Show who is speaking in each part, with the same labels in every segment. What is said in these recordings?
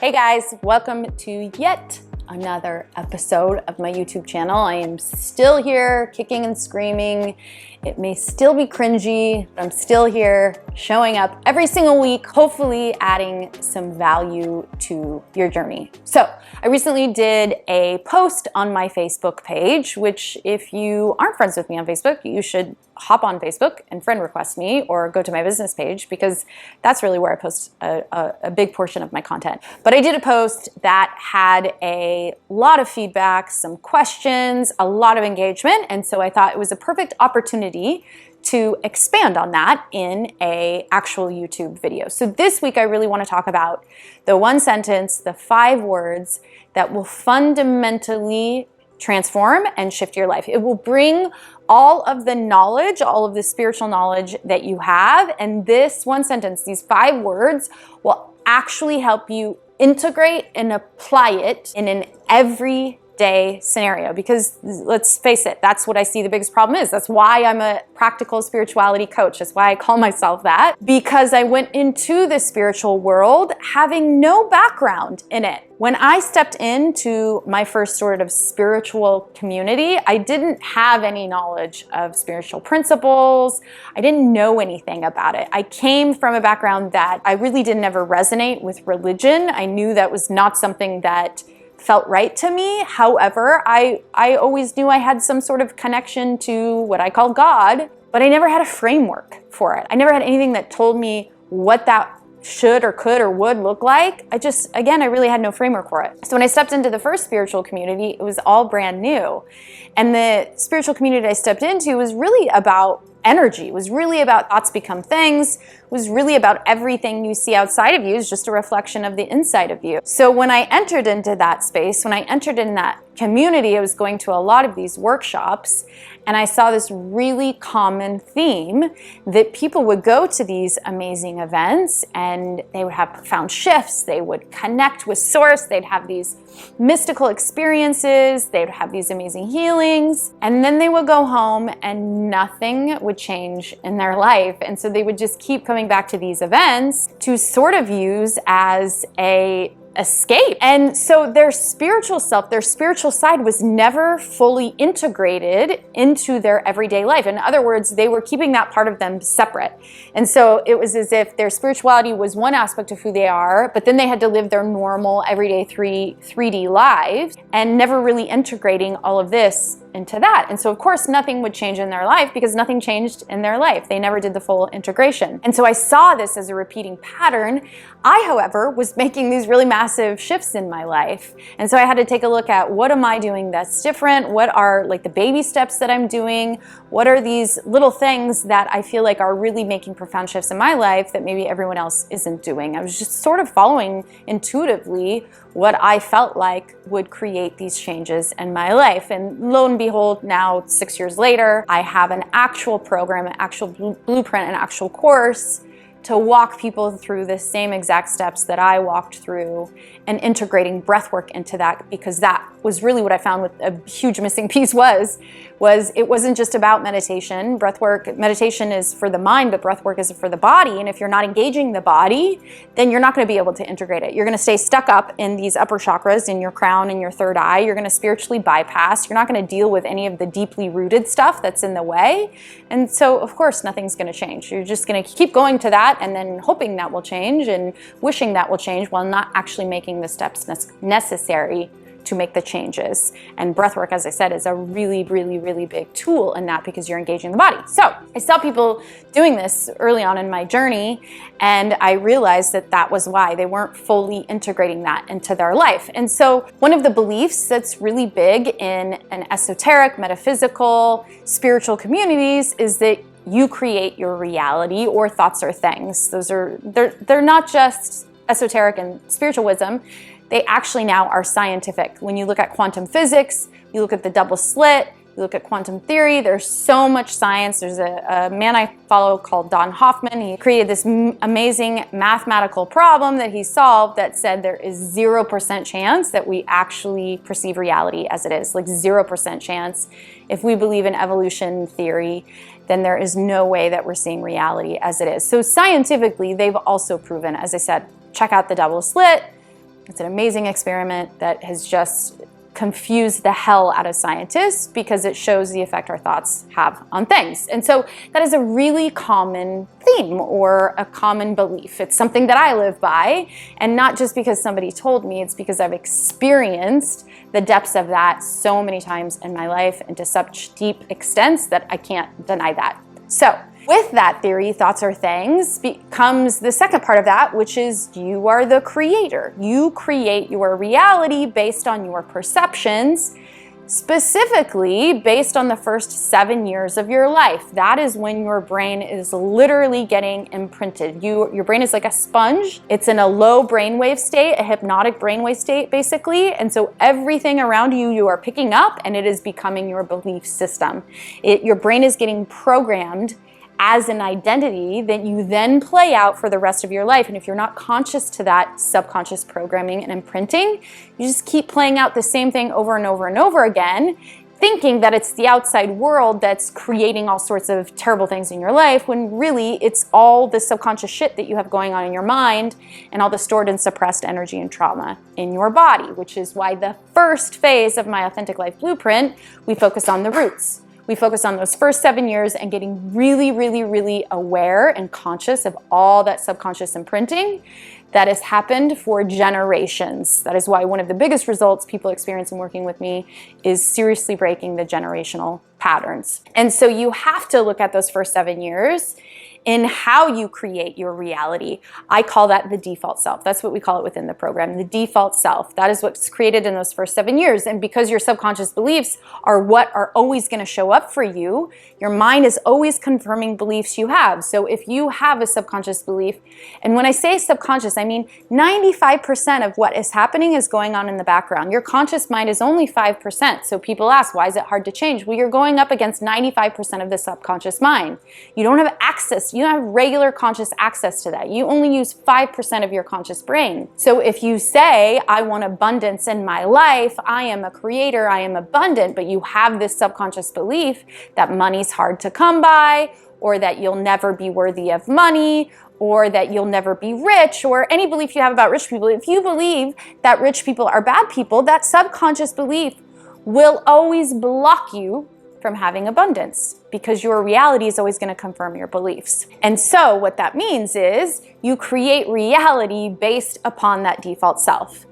Speaker 1: Hey guys, welcome to yet another episode of my YouTube channel. I am still here kicking and screaming. It may still be cringy, but I'm still here showing up every single week, hopefully adding some value to your journey. So I recently did a post on my Facebook page, which if you aren't friends with me on Facebook, you should hop on Facebook and friend request me or go to my business page because that's really where I post a big portion of my content. But I did a post that had a lot of feedback, some questions, a lot of engagement, and so I thought it was a perfect opportunity to expand on that in an actual YouTube video. So this week I really want to talk about the one sentence, the 5 words that will fundamentally transform and shift your life. It will bring all of the knowledge, all of the spiritual knowledge that you have, and this one sentence, these 5 words, will actually help you integrate and apply it in an everyday scenario. Because let's face it, that's what I see the biggest problem is. That's why I'm a practical spirituality coach. That's why I call myself that, because I went into the spiritual world having no background in it. When I stepped into my first sort of spiritual community, I didn't have any knowledge of spiritual principles. I didn't know anything about it. I came from a background that I really didn't ever resonate with religion. I knew that was not something that felt right to me. However, I always knew I had some sort of connection to what I call God, but I never had a framework for it. I never had anything that told me what that should or could or would look like. I really had no framework for it. So when I stepped into the first spiritual community, it was all brand new. And the spiritual community I stepped into was really about energy. It was really about thoughts become things. It was really about everything you see outside of you is just a reflection of the inside of you. So when I entered into that space, when I entered in that community, I was going to a lot of these workshops, and I saw this really common theme that people would go to these amazing events and they would have profound shifts, they would connect with source, they'd have these mystical experiences, they'd have these amazing healings, and then they would go home and nothing would change in their life. And so they would just keep coming back to these events to sort of use as a escape. And so their spiritual self, their spiritual side was never fully integrated into their everyday life. In other words, they were keeping that part of them separate. And so it was as if their spirituality was one aspect of who they are, but then they had to live their normal everyday 3D lives and never really integrating all of this into that. And so of course nothing would change in their life because nothing changed in their life. They never did the full integration. And so I saw this as a repeating pattern. I, however, was making these really massive shifts in my life. And so I had to take a look at what am I doing that's different? What are like the baby steps that I'm doing? What are these little things that I feel like are really making profound shifts in my life that maybe everyone else isn't doing? I was just sort of following intuitively what I felt like would create these changes in my life. And lo and behold, now 6 years later, I have an actual program, an actual blueprint, an actual course to walk people through the same exact steps that I walked through and integrating breathwork into that, because that was really what I found with a huge missing piece was it wasn't just about meditation. Meditation is for the mind, but breathwork is for the body. And if you're not engaging the body, then you're not going to be able to integrate it. You're going to stay stuck up in these upper chakras, in your crown and your third eye. You're going to spiritually bypass. You're not going to deal with any of the deeply rooted stuff that's in the way. And so, of course, nothing's going to change. You're just going to keep going to that and then hoping that will change and wishing that will change while not actually making the steps necessary to make the changes. And breathwork, as I said, is a really, really, really big tool in that because you're engaging the body. So I saw people doing this early on in my journey, and I realized that that was why they weren't fully integrating that into their life. And so one of the beliefs that's really big in an esoteric, metaphysical, spiritual communities is that you create your reality, or thoughts or things. They're not just esoteric and spiritual wisdom. They actually now are scientific. When you look at quantum physics, you look at the double slit, you look at quantum theory, there's so much science. There's a man I follow called Don Hoffman. He created this amazing mathematical problem that he solved that said there is 0% chance that we actually perceive reality as it is, like 0% chance. If we believe in evolution theory, then there is no way that we're seeing reality as it is. So scientifically, they've also proven, as I said, check out the double slit, It's an amazing experiment that has just confused the hell out of scientists because it shows the effect our thoughts have on things. And so that is a really common theme or a common belief. It's something that I live by, and not just because somebody told me, it's because I've experienced the depths of that so many times in my life and to such deep extents that I can't deny that. So with that theory, thoughts are things, becomes the second part of that, which is you are the creator. You create your reality based on your perceptions, specifically based on the first 7 years of your life. That is when your brain is literally getting imprinted. Your brain is like a sponge. It's in a low brainwave state, a hypnotic brainwave state, basically. And so everything around you, you are picking up, and it is becoming your belief system. Your brain is getting programmed as an identity that you then play out for the rest of your life. And if you're not conscious to that subconscious programming and imprinting, you just keep playing out the same thing over and over and over again, thinking that it's the outside world that's creating all sorts of terrible things in your life, when really it's all the subconscious shit that you have going on in your mind and all the stored and suppressed energy and trauma in your body, which is why the first phase of my Authentic Life Blueprint, we focus on the roots. We focus on those first 7 years and getting really, really, really aware and conscious of all that subconscious imprinting that has happened for generations. That is why one of the biggest results people experience in working with me is seriously breaking the generational patterns. And so you have to look at those first 7 years in how you create your reality. I call that the default self. That's what we call it within the program, the default self. That is what's created in those first 7 years. And because your subconscious beliefs are what are always going to show up for you, your mind is always confirming beliefs you have. So if you have a subconscious belief, and when I say subconscious, I mean 95% of what is happening is going on in the background. Your conscious mind is only 5%. So people ask, why is it hard to change? Well, you're going up against 95% of the subconscious mind. You don't have access. You don't have regular conscious access to that. You only use 5% of your conscious brain. So if you say, I want abundance in my life, I am a creator, I am abundant, but you have this subconscious belief that money's hard to come by, or that you'll never be worthy of money, or that you'll never be rich, or any belief you have about rich people. If you believe that rich people are bad people, that subconscious belief will always block you from having abundance, because your reality is always going to confirm your beliefs. And so what that means is you create reality based upon that default self.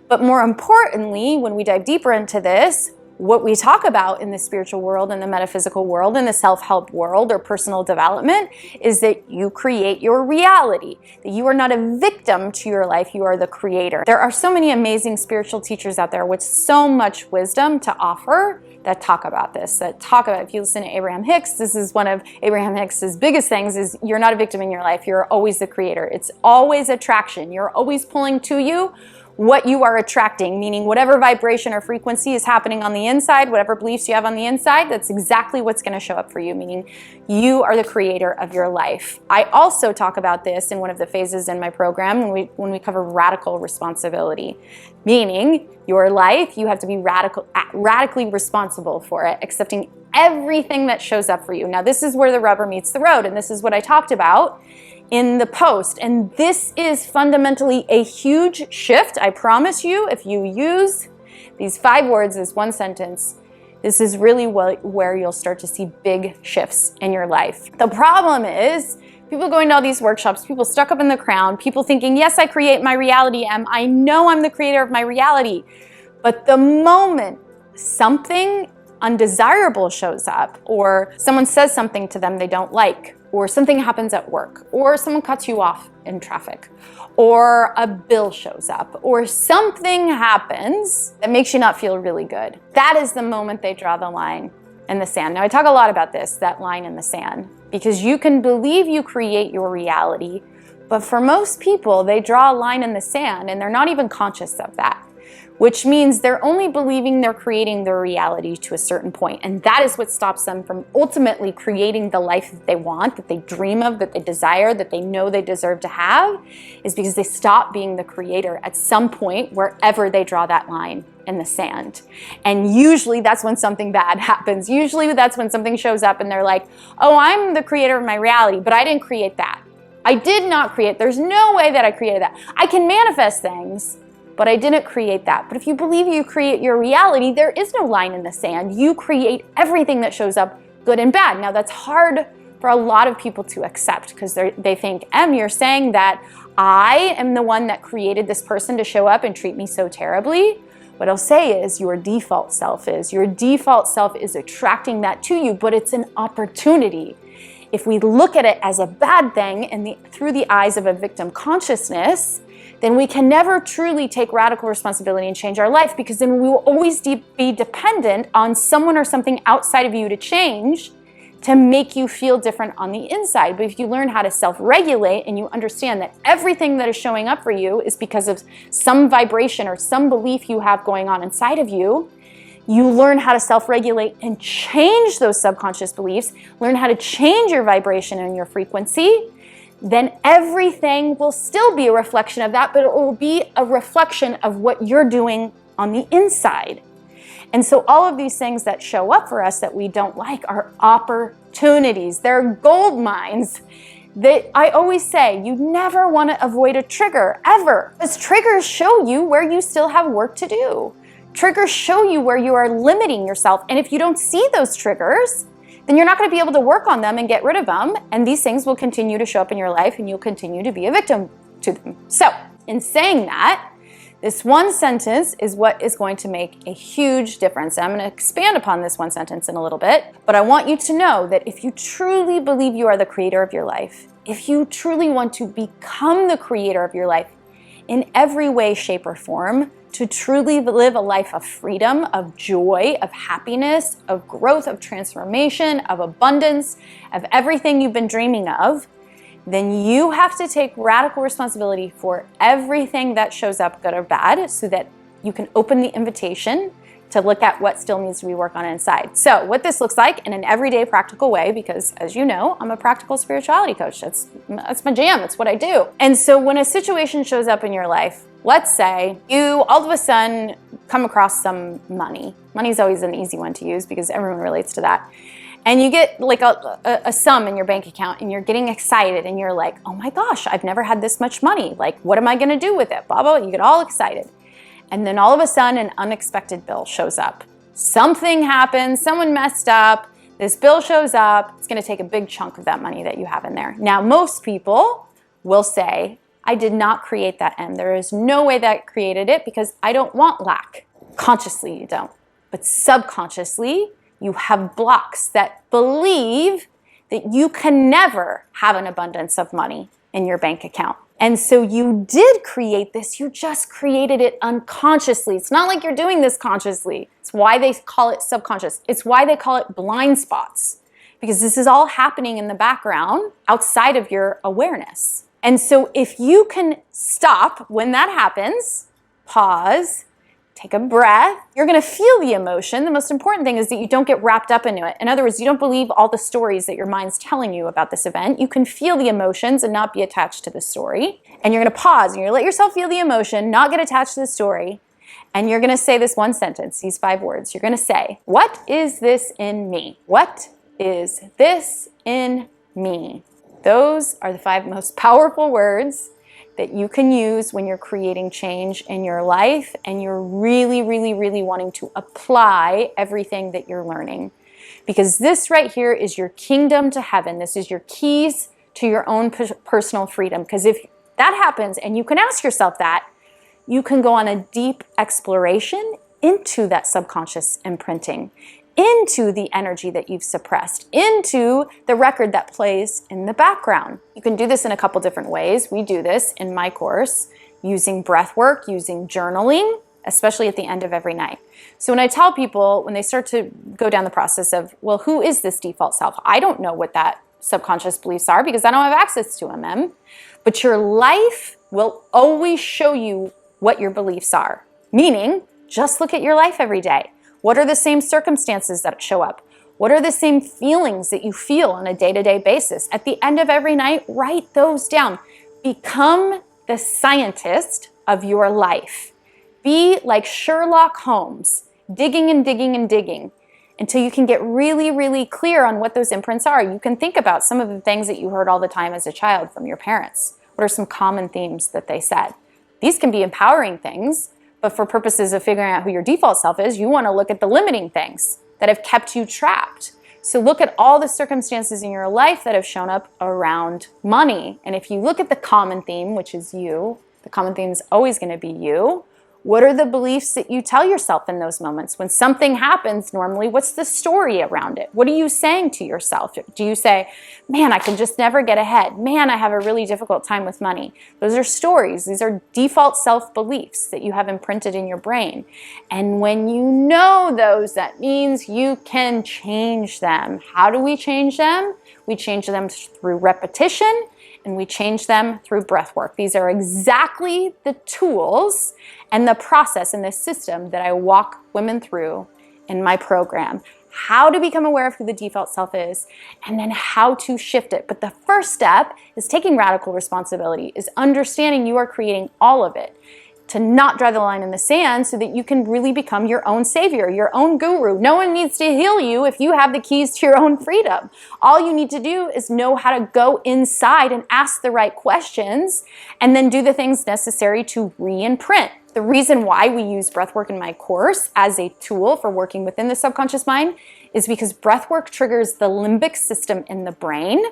Speaker 1: But more importantly, when we dive deeper into this, what we talk about in the spiritual world and the metaphysical world and the self-help world or personal development is that you create your reality, that you are not a victim to your life, you are the creator. There are so many amazing spiritual teachers out there with so much wisdom to offer that talk about this, if you listen to Abraham Hicks, this is one of Abraham Hicks's biggest things is you're not a victim in your life, you're always the creator. It's always attraction. You're always pulling to you what you are attracting, meaning whatever vibration or frequency is happening on the inside, whatever beliefs you have on the inside, that's exactly what's going to show up for you, meaning you are the creator of your life. I also talk about this in one of the phases in my program when we cover radical responsibility, meaning your life, you have to be radically responsible for it, accepting everything that shows up for you. Now, this is where the rubber meets the road, and this is what I talked about in the post. And this is fundamentally a huge shift. I promise you, if you use these 5 words as one sentence, this is really where you'll start to see big shifts in your life. The problem is people going to all these workshops, people stuck up in the crown, people thinking, yes, I create my reality, I know I'm the creator of my reality. But the moment something undesirable shows up, or someone says something to them they don't like, or something happens at work, or someone cuts you off in traffic, or a bill shows up, or something happens that makes you not feel really good, that is the moment they draw the line in the sand. Now, I talk a lot about this, that line in the sand, because you can believe you create your reality, but for most people, they draw a line in the sand and they're not even conscious of that, which means they're only believing they're creating their reality to a certain point. And that is what stops them from ultimately creating the life that they want, that they dream of, that they desire, that they know they deserve to have, is because they stop being the creator at some point wherever they draw that line in the sand. And usually that's when something bad happens. Usually that's when something shows up and they're like, oh, I'm the creator of my reality, but I didn't create that. I did not create. There's no way that I created that. I can manifest things, but I didn't create that. But if you believe you create your reality, there is no line in the sand. You create everything that shows up, good and bad. Now that's hard for a lot of people to accept because they think, you're saying that I am the one that created this person to show up and treat me so terribly. What I'll say is your default self is. Your default self is attracting that to you, but it's an opportunity. If we look at it as a bad thing and through the eyes of a victim consciousness, then we can never truly take radical responsibility and change our life, because then we will always be dependent on someone or something outside of you to change to make you feel different on the inside. But if you learn how to self-regulate and you understand that everything that is showing up for you is because of some vibration or some belief you have going on inside of you, you learn how to self-regulate and change those subconscious beliefs, learn how to change your vibration and your frequency, then everything will still be a reflection of that, but it will be a reflection of what you're doing on the inside. And so all of these things that show up for us that we don't like are opportunities. They're gold mines. That I always say, you never want to avoid a trigger, ever. Because triggers show you where you still have work to do. Triggers show you where you are limiting yourself. And if you don't see those triggers, then you're not going to be able to work on them and get rid of them. And these things will continue to show up in your life and you'll continue to be a victim to them. So in saying that, this one sentence is what is going to make a huge difference. I'm going to expand upon this one sentence in a little bit, but I want you to know that if you truly believe you are the creator of your life, if you truly want to become the creator of your life in every way, shape, or form, to truly live a life of freedom, of joy, of happiness, of growth, of transformation, of abundance, of everything you've been dreaming of, then you have to take radical responsibility for everything that shows up, good or bad, so that you can open the invitation to look at what still needs to be worked on inside. So what this looks like in an everyday practical way, because as you know, I'm a practical spirituality coach. That's my jam, that's what I do. And so when a situation shows up in your life, let's say you all of a sudden come across some money. Money's always an easy one to use because everyone relates to that. And you get like a sum in your bank account and you're getting excited and you're like, oh my gosh, I've never had this much money. Like, what am I gonna do with it? Blah, blah, you get all excited. And then all of a sudden an unexpected bill shows up. Something happens, someone messed up, this bill shows up, it's gonna take a big chunk of that money that you have in there. Now, most people will say, I did not create that M. There is no way that I created it because I don't want lack. Consciously you don't, but subconsciously, you have blocks that believe that you can never have an abundance of money in your bank account. And so you did create this, you just created it unconsciously. It's not like you're doing this consciously. It's why they call it subconscious. It's why they call it blind spots, because this is all happening in the background outside of your awareness. And so if you can stop when that happens, pause, take a breath, you're gonna feel the emotion. The most important thing is that you don't get wrapped up into it. In other words, you don't believe all the stories that your mind's telling you about this event. You can feel the emotions and not be attached to the story. And you're gonna pause and you're gonna let yourself feel the emotion, not get attached to the story. And you're gonna say this one sentence, these 5 words. You're gonna say, what is this in me? What is this in me? Those are the 5 most powerful words that you can use when you're creating change in your life and you're really, really, really wanting to apply everything that you're learning. Because this right here is your kingdom to heaven. This is your keys to your own personal freedom. Because if that happens, and you can ask yourself that, you can go on a deep exploration into that subconscious imprinting, into the energy that you've suppressed, into the record that plays in the background. You can do this in a couple different ways. We do this in my course using breath work, using journaling, especially at the end of every night. So when I tell people, when they start to go down the process of, well, who is this default self? I don't know what that subconscious beliefs are because I don't have access to them. But your life will always show you what your beliefs are. Meaning, just look at your life every day. What are the same circumstances that show up? What are the same feelings that you feel on a day-to-day basis? At the end of every night, write those down. Become the scientist of your life. Be like Sherlock Holmes, digging and digging and digging until you can get really, really clear on what those imprints are. You can think about some of the things that you heard all the time as a child from your parents. What are some common themes that they said? These can be empowering things, but for purposes of figuring out who your default self is, you want to look at the limiting things that have kept you trapped. So look at all the circumstances in your life that have shown up around money. And if you look at the common theme, which is you, the common theme is always going to be you. What are the beliefs that you tell yourself in those moments? When something happens normally, what's the story around it? What are you saying to yourself? Do you say, man, I can just never get ahead. Man, I have a really difficult time with money. Those are stories. These are default self-beliefs that you have imprinted in your brain. And when you know those, that means you can change them. How do we change them? We change them through repetition, and we change them through breath work. These are exactly the tools and the process and the system that I walk women through in my program. How to become aware of who the default self is, and then how to shift it. But the first step is taking radical responsibility, is understanding you are creating all of it. To not draw the line in the sand so that you can really become your own savior, your own guru. No one needs to heal you if you have the keys to your own freedom. All you need to do is know how to go inside and ask the right questions and then do the things necessary to re-imprint. The reason why we use breathwork in my course as a tool for working within the subconscious mind is because breathwork triggers the limbic system in the brain.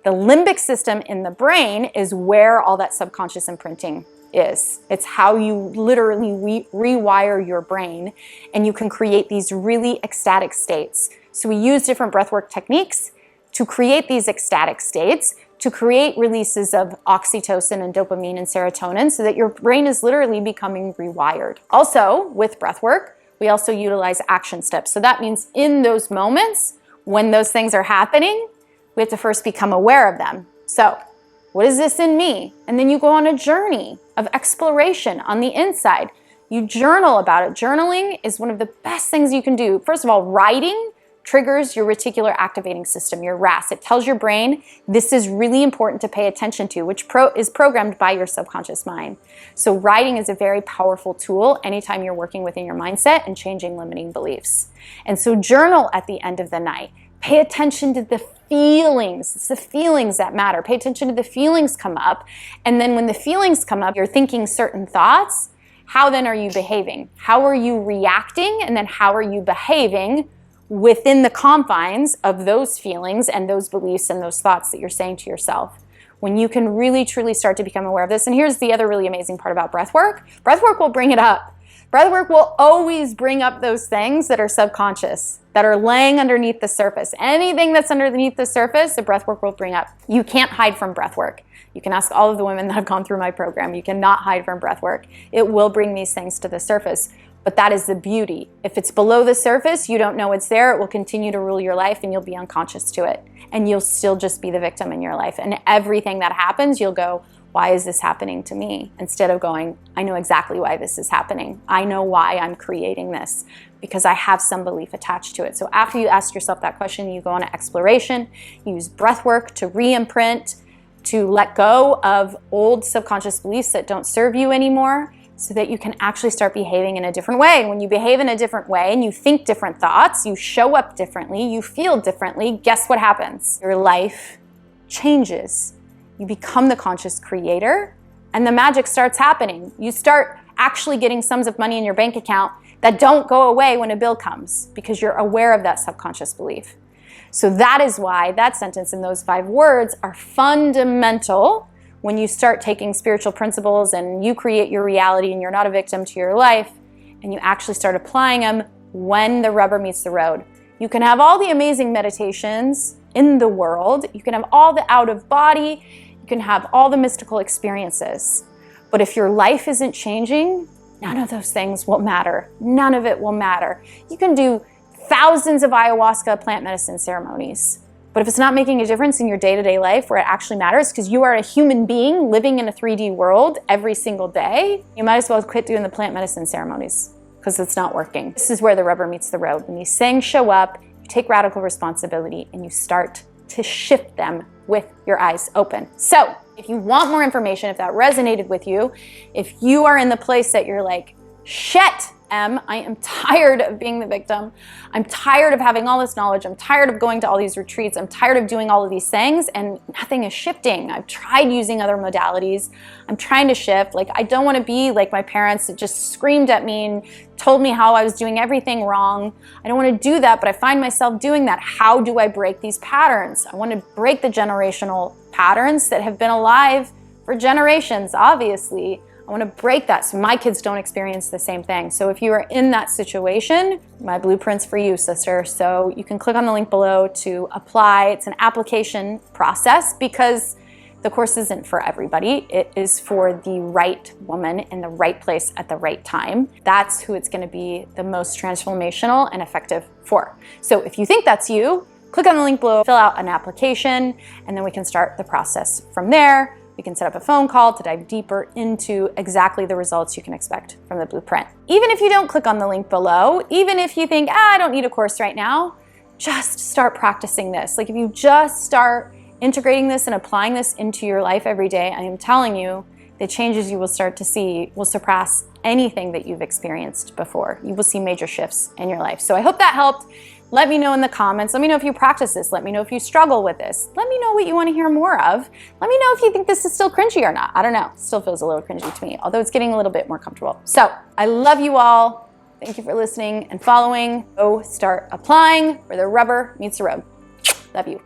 Speaker 1: The limbic system in the brain is where all that subconscious imprinting is. It's how you literally rewire your brain, and you can create these really ecstatic states. So we use different breathwork techniques to create these ecstatic states, to create releases of oxytocin and dopamine and serotonin so that your brain is literally becoming rewired. Also, with breathwork, we also utilize action steps. So that means in those moments when those things are happening, we have to first become aware of them. So what is this in me? And then you go on a journey of exploration on the inside. You journal about it. Journaling is one of the best things you can do. First of all, writing triggers your reticular activating system, your RAS. It tells your brain this is really important to pay attention to, which is programmed by your subconscious mind. So writing is a very powerful tool anytime you're working within your mindset and changing limiting beliefs. And so journal at the end of the night. Pay attention to the feelings. It's the feelings that matter. Pay attention to the feelings come up. And then when the feelings come up, you're thinking certain thoughts. How then are you behaving? How are you reacting? And then how are you behaving within the confines of those feelings and those beliefs and those thoughts that you're saying to yourself? When you can really, truly start to become aware of this. And here's the other really amazing part about breathwork. Breathwork will bring it up. Breathwork will always bring up those things that are subconscious, that are laying underneath the surface. Anything that's underneath the surface, the breathwork will bring up. You can't hide from breathwork. You can ask all of the women that have gone through my program. You cannot hide from breathwork. It will bring these things to the surface. But that is the beauty. If it's below the surface, you don't know it's there, it will continue to rule your life and you'll be unconscious to it. And you'll still just be the victim in your life. And everything that happens, you'll go, why is this happening to me? Instead of going, I know exactly why this is happening. I know why I'm creating this because I have some belief attached to it. So after you ask yourself that question, you go on an exploration, use breath work to re-imprint, to let go of old subconscious beliefs that don't serve you anymore so that you can actually start behaving in a different way. And when you behave in a different way and you think different thoughts, you show up differently, you feel differently, guess what happens? Your life changes. You become the conscious creator and the magic starts happening. You start actually getting sums of money in your bank account that don't go away when a bill comes because you're aware of that subconscious belief. So that is why that sentence and those 5 words are fundamental when you start taking spiritual principles and you create your reality and you're not a victim to your life and you actually start applying them when the rubber meets the road. You can have all the amazing meditations in the world. You can have all the out of body. You can have all the mystical experiences. But if your life isn't changing, none of those things will matter. None of it will matter. You can do thousands of ayahuasca plant medicine ceremonies. But if it's not making a difference in your day-to-day life where it actually matters, because you are a human being living in a 3D world every single day, you might as well quit doing the plant medicine ceremonies because it's not working. This is where the rubber meets the road. When these things show up, you take radical responsibility and you start to shift them with your eyes open. So if you want more information, if that resonated with you, if you are in the place that you're like, shit, am. I am tired of being the victim. I'm tired of having all this knowledge. I'm tired of going to all these retreats. I'm tired of doing all of these things and nothing is shifting. I've tried using other modalities. I'm trying to shift. Like, I don't want to be like my parents that just screamed at me and told me how I was doing everything wrong. I don't want to do that, but I find myself doing that. How do I break these patterns? I want to break the generational patterns that have been alive for generations, obviously. I want to break that so my kids don't experience the same thing. So if you are in that situation, my blueprint's for you, sister. So you can click on the link below to apply. It's an application process because the course isn't for everybody. It is for the right woman in the right place at the right time. That's who it's going to be the most transformational and effective for. So if you think that's you, click on the link below, fill out an application, and then we can start the process from there. We can set up a phone call to dive deeper into exactly the results you can expect from the blueprint. Even if you don't click on the link below, even if you think, I don't need a course right now, just start practicing this. Like, if you just start integrating this and applying this into your life every day, I am telling you, the changes you will start to see will surpass anything that you've experienced before. You will see major shifts in your life. So I hope that helped. Let me know in the comments. Let me know if you practice this. Let me know if you struggle with this. Let me know what you want to hear more of. Let me know if you think this is still cringy or not. I don't know. It still feels a little cringy to me, although it's getting a little bit more comfortable. So I love you all. Thank you for listening and following. Go start applying where the rubber meets the road. Love you.